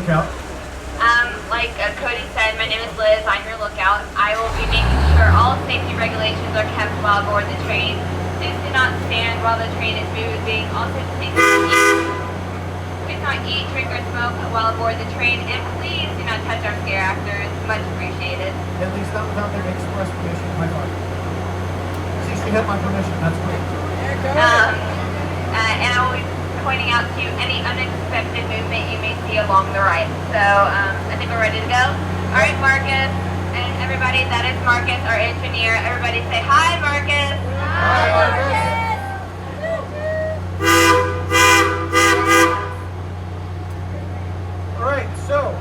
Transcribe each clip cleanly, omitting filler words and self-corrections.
lookout? Like Cody said, my name is Liz. I'm your lookout. I will be making sure all safety regulations are kept while aboard the train. Please do not stand while the train is moving. Also, please not eat, drink, or smoke while aboard the train. And please do not touch our scare actors. Much appreciated. At least not without their express permission. My part. See, she had my permission. That's great. And I will be pointing out to you any unexpected movement you may see along the ride. So, I think we're ready to go. All right, Marcus, and everybody, that is Marcus, our engineer. Everybody say hi, Marcus. Hi, Marcus. All right, so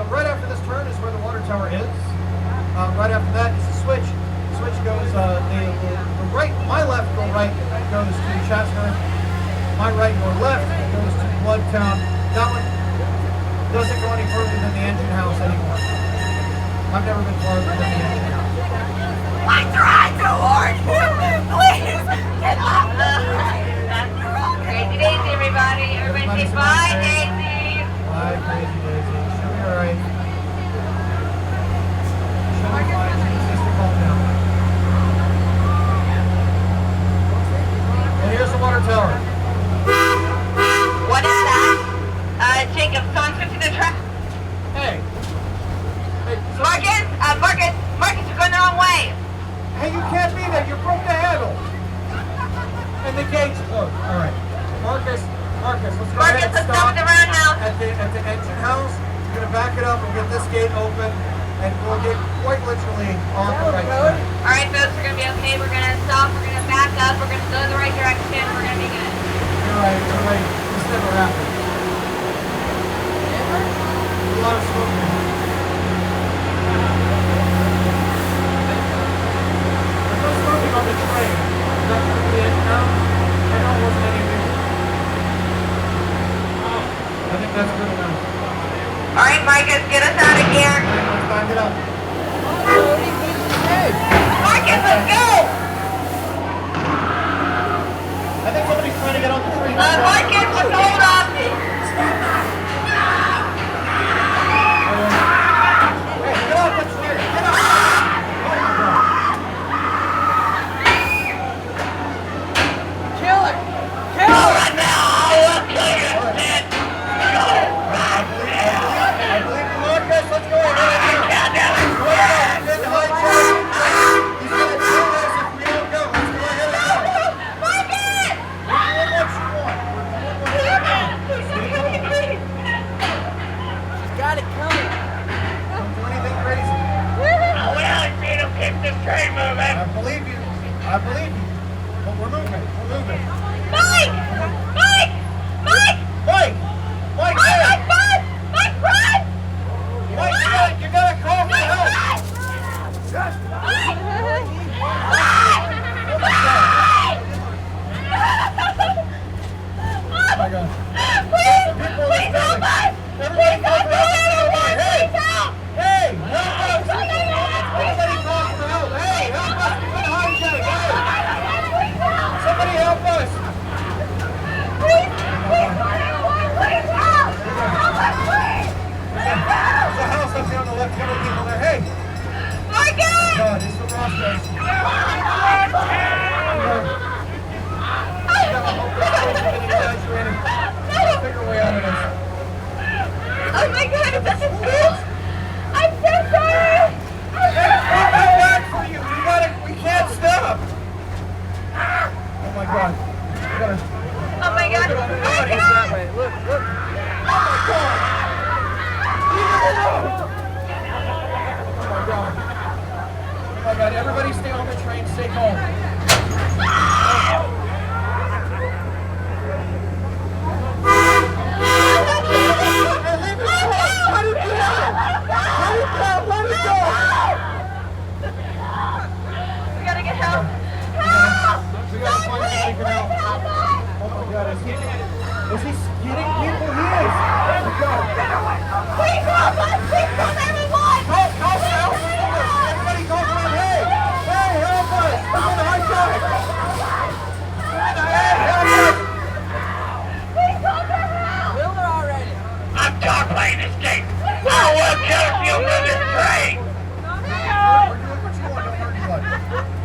right after this turn is where the water tower is. Right after that is the switch. The switch goes, the right, my left or right goes to Chatsworth. My right or left goes to Bloodtown. That one doesn't go any further than the engine house anymore. I've never been farther than the engine house. I tried to warn you! Please! Get off the Crazy Daisy, everybody. Everybody say bye, Daisy. Bye, Crazy Daisy. She'll be alright. She'll be fine. She just needs to calm down. And here's the water tower. What is that? Jacob, someone switching the track. Hey. Hey, Marcus, you're going the wrong way. Hey, you can't be there. You broke the handle. And the gate's closed. All right. Marcus, let's go ahead and Let's stop stop at the roundhouse. at the engine house. You're going to back it up and get this gate open, and we'll get quite literally on the right side. All right, folks, we're going to be okay. We're going to stop. We're going to back up. We're going to go the right direction. We're going to be good. You're right. This never happened. A lot of smoke. There's no smoking on the train. That's the engine house. I know it wasn't anything. I think that's good enough. All right, Marcus, get us out of here. Let's back it up. Marcus, let's go. I think somebody's trying to get on the train. Marcus, let's hold up. Hey, get off the train. Get off. Oh my God. Kill her! Kill her! I believe in Marcus. Let's go ahead. Go ahead. He's in the high chair. He's going to kill us if we don't go. Let's go ahead and go. Marcus! We're doing what you want. We're doing what you want. She's got it coming. Don't do anything crazy. Keep this train moving. I believe you. But we're moving. Mike! Mike, hey! Mike, run! Mike, you gotta call for help. Oh my God. Please help us! Everybody call for help. Hey! help! Hey! Help us! Everybody call for help. Hey! Help us! We're in a hijack. Hey! Somebody help us! Please help! There's a house up here on the left. Couple people there. Hey! Marcus! God, it's the Roscoe's. Figure a way out of this. Oh my God, is that the truth? I'm so sorry! We'll come back for you. We can't stop. Oh my God. We gotta. Oh my God! Look at all the bodies Marcus! that way. Look. Oh my God. Leave it alone. Oh my God. Oh my God. Everybody stay on the train. Stay calm. Hey, leave it alone. Let it go. Let it go. We gotta get help! We gotta find a way to get out. Oh my God, is he skidding people? He is. Oh my God. Please help us! Please help everyone! Go for help. Everybody go for him. Hey, help us. We're in the high side. Hey, help us. Please help everyone! Kill her already. I'm dog playing this game. train! We're doing what you want. Don't hurt anybody.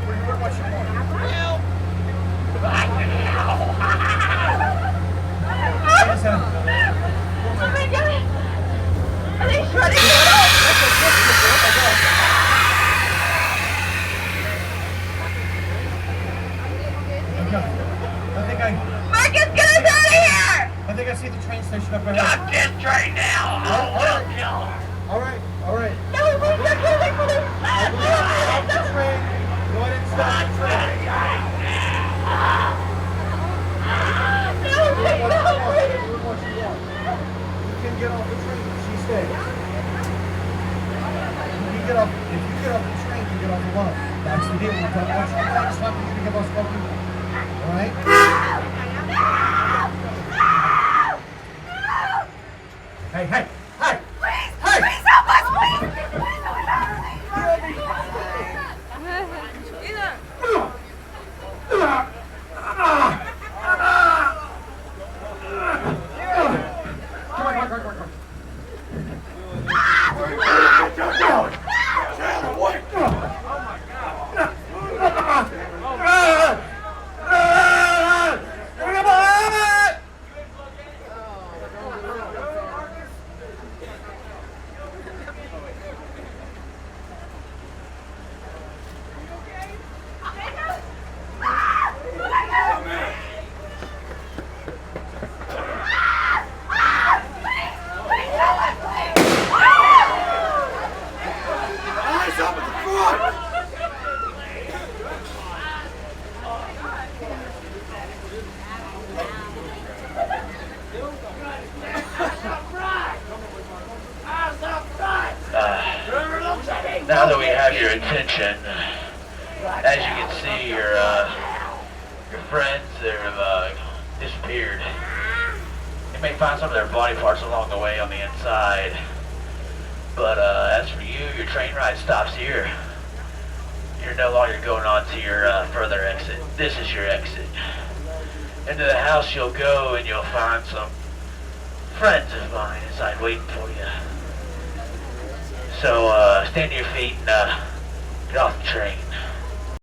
We're doing what you want. Wait a second. Oh my god! Are they shredding it up? Marcus, get us out of here! I think I see the train station up ahead. Stop this train now! I'll kill her! All right. No, wait, they're coming for this! Stop the train. Go ahead and stop the train. No, please, no, please! Do what you want. You can get off the train if she stays. If you get off the train, you get off the line. That's the deal. We've done what you want. It's not going to give us what we want. All right? Hey! Please help us, please! Please help Now that we have your attention, as you can see, your friends have disappeared. You may find some of their body parts along the way on the inside, but as for you, your train ride stops here. You're no longer going on to your further exit. This is your exit. Into the house you'll go and you'll find some friends of mine inside waiting for you. So stand to your feet and get off the train.